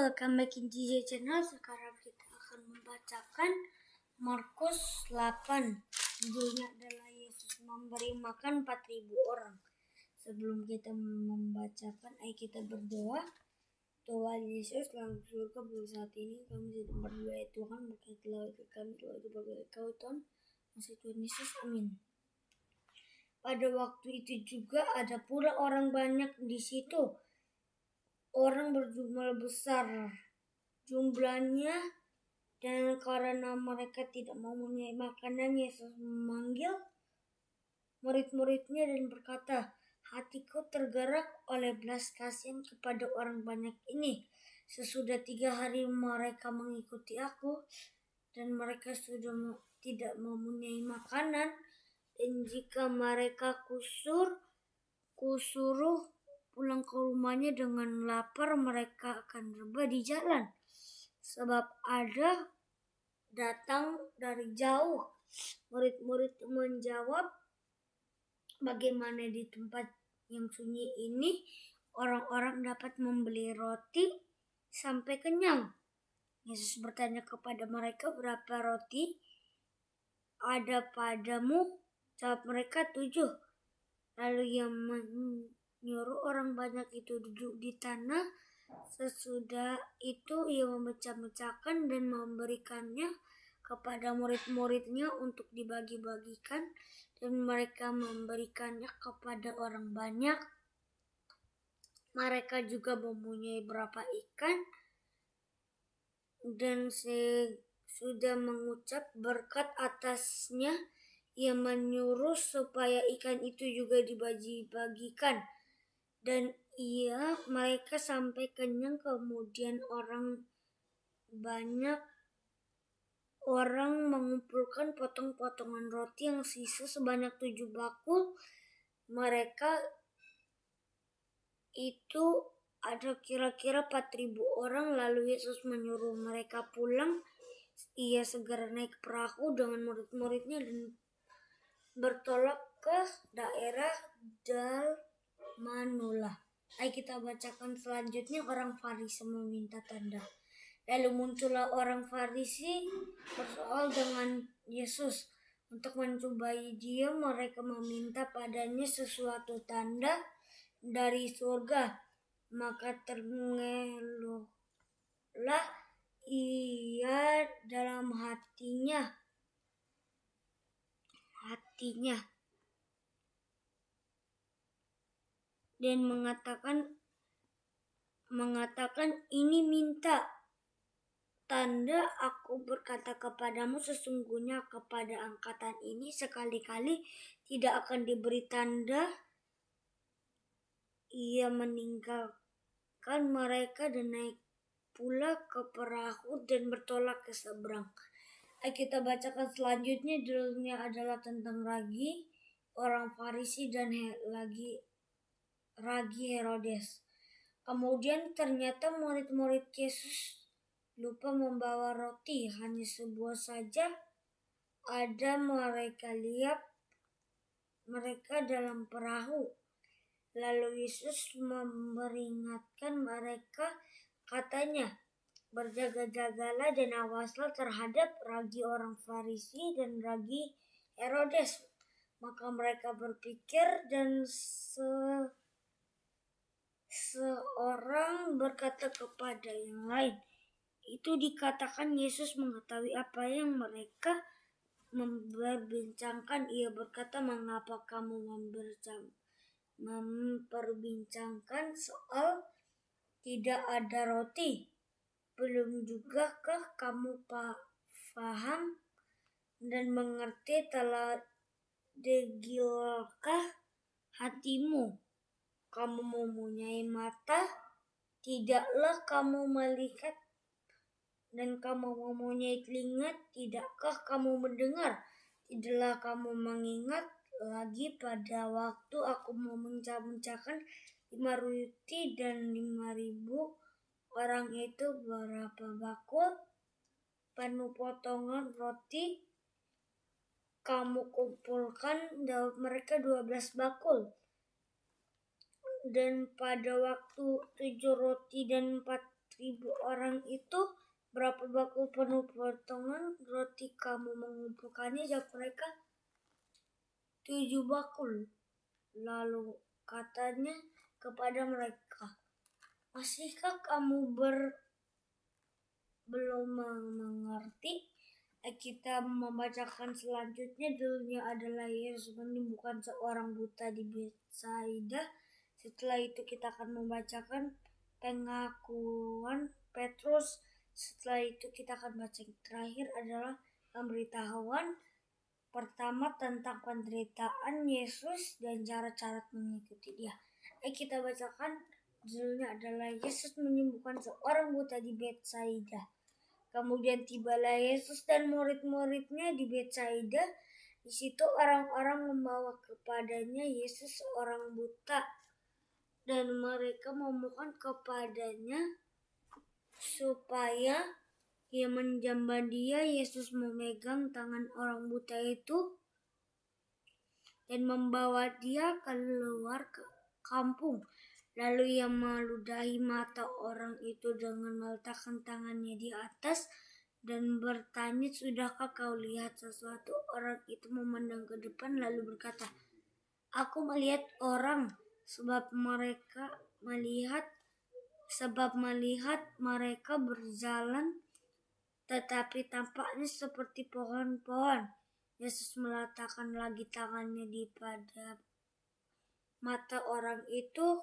welcome back in DJ Channel. Sekarang kita akan membacakan Markus 8. Judulnya adalah Yesus memberi makan 4.000 orang. Sebelum kita membacakan, ayo kita berdoa. Tuhan Yesus, dalam surga pada saat ini kami sedang berdoa ya Tuhan, berkatilah kami, telah dibagai Kau Tuhan, masih Tuhan Yesus, amin. Pada waktu itu juga ada pula orang banyak di situ. Orang berjumlah besar jumlahnya, dan karena mereka tidak mempunyai makanan, Yesus memanggil murid-muridnya dan berkata, "Hatiku tergerak oleh belas kasihan kepada orang banyak ini. Sesudah 3 hari mereka mengikuti aku, dan mereka sudah tidak mempunyai makanan, dan jika mereka kusuruh pulang ke rumahnya dengan lapar, mereka akan rebah di jalan, sebab ada datang dari jauh." Murid-murid menjawab, "Bagaimana di tempat yang sunyi ini orang-orang dapat membeli roti sampai kenyang?" Yesus bertanya kepada mereka, "Berapa roti ada padamu?" Jawab mereka, 7. Lalu ia menyuruh orang banyak itu duduk di tanah. Sesudah itu ia memecah-mecahkan dan memberikannya kepada murid-muridnya untuk dibagi-bagikan, dan mereka memberikannya kepada orang banyak. Mereka juga mempunyai berapa ikan, dan sudah mengucap berkat atasnya, ia menyuruh supaya ikan itu juga dibagi-bagikan, dan mereka sampai kenyang. Kemudian banyak orang mengumpulkan potong-potongan roti yang sisa sebanyak 7 bakul. Mereka itu ada kira-kira 4.000 orang. Lalu Yesus menyuruh mereka pulang. Ia segera naik perahu dengan murid-muridnya dan bertolak ke daerah Dalmanula. Ayo kita bacakan selanjutnya. Orang Farisi meminta tanda. Lalu muncullah orang Farisi bersoal dengan Yesus untuk mencobai Dia. Mereka meminta padanya sesuatu tanda dari surga. Maka terngeluhlah ia dalam hatinya dan mengatakan, "Ini minta tanda. Aku berkata kepadamu, sesungguhnya kepada angkatan ini sekali-kali tidak akan diberi tanda." Ia meninggalkan mereka dan naik pula ke perahu dan bertolak ke seberang. Kita bacakan selanjutnya. Judulnya adalah tentang ragi orang Farisi dan ragi Herodes. Kemudian ternyata murid-murid Yesus lupa membawa roti, hanya sebuah saja. Ada mereka lihat mereka dalam perahu. Lalu Yesus memperingatkan mereka, katanya, "Berjaga-jagalah dan awaslah terhadap ragi orang Farisi dan ragi Herodes." Maka mereka berpikir, dan seorang berkata kepada yang lain, "Itu dikatakan Yesus mengetahui apa yang mereka memperbincangkan." Ia berkata, "Mengapa kamu memperbincangkan soal tidak ada roti? Belum jugakah kamu paham dan mengerti? Telah degilkah hatimu? Kamu mempunyai mata, tidaklah kamu melihat? Dan kamu mempunyai telinga, tidakkah kamu mendengar? Tidaklah kamu mengingat lagi pada waktu aku memecah-mecahkan 5 roti dan 5.000 orang itu berapa bakul penuh potongan roti kamu kumpulkan?" Jawab mereka, 12 bakul. "Dan pada waktu 7 roti dan 4 4.000 orang itu berapa bakul penuh potongan roti kamu mengumpulkannya? Jawab mereka, 7 bakul. Lalu katanya kepada mereka, masihkah kamu belum mengerti? Kita membacakan selanjutnya. Dulunya adalah Yesus menyembuhkan seorang buta di Betsaida. Setelah itu kita akan membacakan pengakuan Petrus. Setelah itu kita akan baca yang terakhir adalah pemberitahuan pertama tentang penderitaan Yesus dan cara-cara mengikuti dia. Kita bacakan. Judulnya adalah Yesus menyembuhkan seorang buta di Betsaida. Kemudian tibalah Yesus dan murid-muridnya di Betsaida. Di situ orang-orang membawa kepadanya Yesus seorang buta, dan mereka memohon kepadanya supaya ia menjamah dia. Yesus memegang tangan orang buta itu dan membawa dia keluar ke kampung. Lalu ia meludahi mata orang itu dengan meletakkan tangannya di atas dan bertanya, sudahkah kau lihat sesuatu? Orang itu memandang ke depan lalu berkata, aku melihat orang, sebab melihat mereka berjalan, tetapi tampaknya seperti pohon-pohon. Yesus meletakkan lagi tangannya di pada mata orang itu,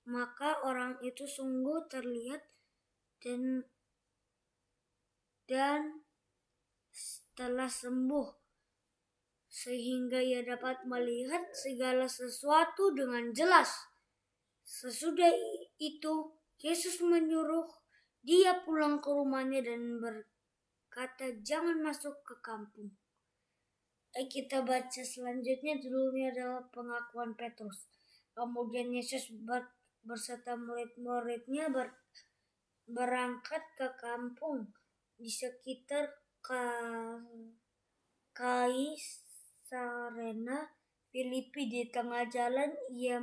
maka orang itu sungguh terlihat dan telah sembuh, sehingga ia dapat melihat segala sesuatu dengan jelas. Sesudah itu Yesus menyuruh dia pulang ke rumahnya dan berkata, jangan masuk ke kampung. Kita baca selanjutnya. Judulnya adalah pengakuan Petrus. Kemudian Yesus berserta murid-muridnya berangkat ke kampung di sekitar Kaisarea Filipi. Di tengah jalan ia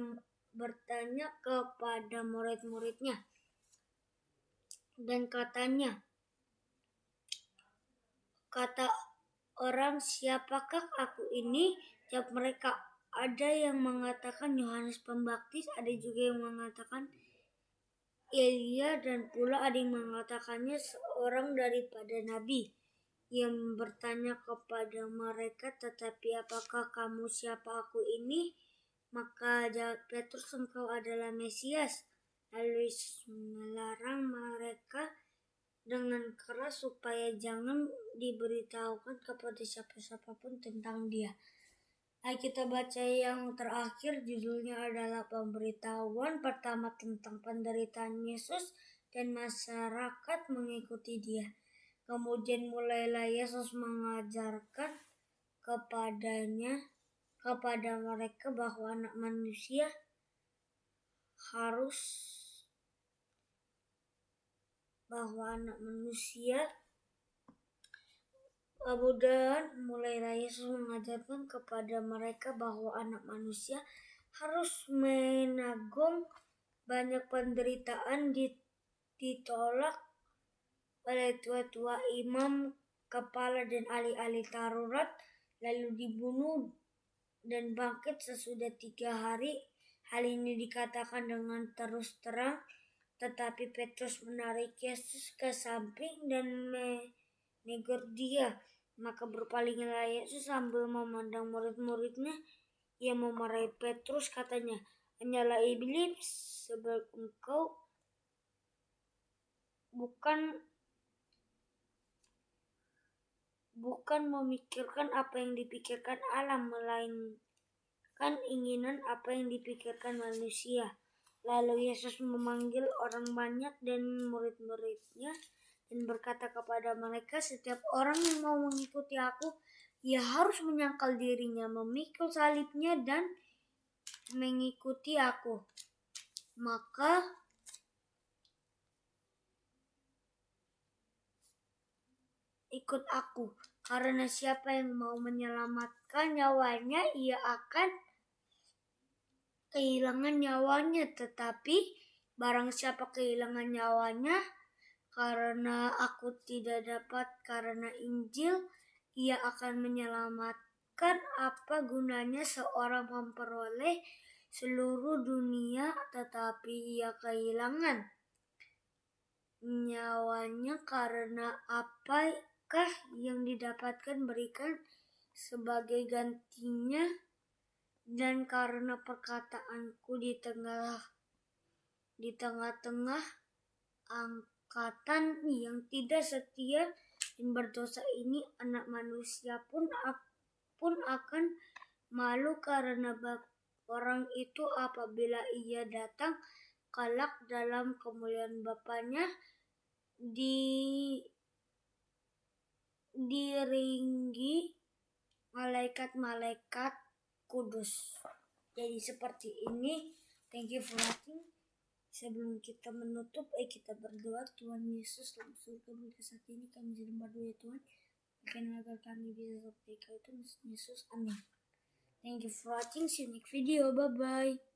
bertanya kepada murid-muridnya dan katanya, kata orang, siapakah aku ini? Jawab mereka, ada yang mengatakan Yohanes Pembaptis, ada juga yang mengatakan Elia, dan pula ada yang mengatakannya seorang daripada nabi. Ia bertanya kepada mereka, tetapi apakah kamu siapa aku ini? Maka jawab Petrus, engkau adalah Mesias. Lalu Yesus melarang mereka dengan keras supaya jangan diberitahukan kepada siapa-siapa pun tentang dia. Kita baca yang terakhir. Judulnya adalah pemberitahuan pertama tentang penderitaan Yesus dan masyarakat mengikuti dia. Kemudian mulailah Yesus mengajarkan kepada mereka bahwa anak manusia harus menanggung banyak penderitaan, ditolak oleh tua-tua imam, kepala dan ahli-ahli Taurat, lalu dibunuh dan bangkit sesudah 3 hari. Hal ini dikatakan dengan terus terang, tetapi Petrus menarik Yesus ke samping dan menegur dia. Maka berpalinglah Yesus sambil memandang murid-muridnya. Ia memarahi Petrus, katanya, hanyalah iblis, sebab engkau bukan memikirkan apa yang dipikirkan Allah, melainkan inginan apa yang dipikirkan manusia. Lalu Yesus memanggil orang banyak dan murid-muridnya dan berkata kepada mereka, setiap orang yang mau mengikuti aku, ia harus menyangkal dirinya, memikul salibnya dan mengikuti aku. Maka ikut aku, karena siapa yang mau menyelamatkan nyawanya, ia akan kehilangan nyawanya, tetapi Barang siapa kehilangan nyawanya karena aku tidak dapat karena Injil, ia akan menyelamatkan. Apa gunanya seorang memperoleh seluruh dunia tetapi ia kehilangan nyawanya? Karena apakah yang didapatkan berikan sebagai gantinya? Dan karena perkataanku di tengah-tengah angkatan yang tidak setia dan berdosa ini, Anak Manusia pun akan malu karena orang itu apabila ia datang kelak dalam kemuliaan Bapanya diiringi malaikat-malaikat kudus. Jadi seperti ini. Thank you for watching. Sebelum kita menutup, kita berdoa. Tuhan Yesus, dalam surga berkat saat ini kami sembah doa Tuhan, bukan agar kami bisa seperti Kau Tuhan Yesus. Amin. Thank you for watching. See you next video. Bye bye.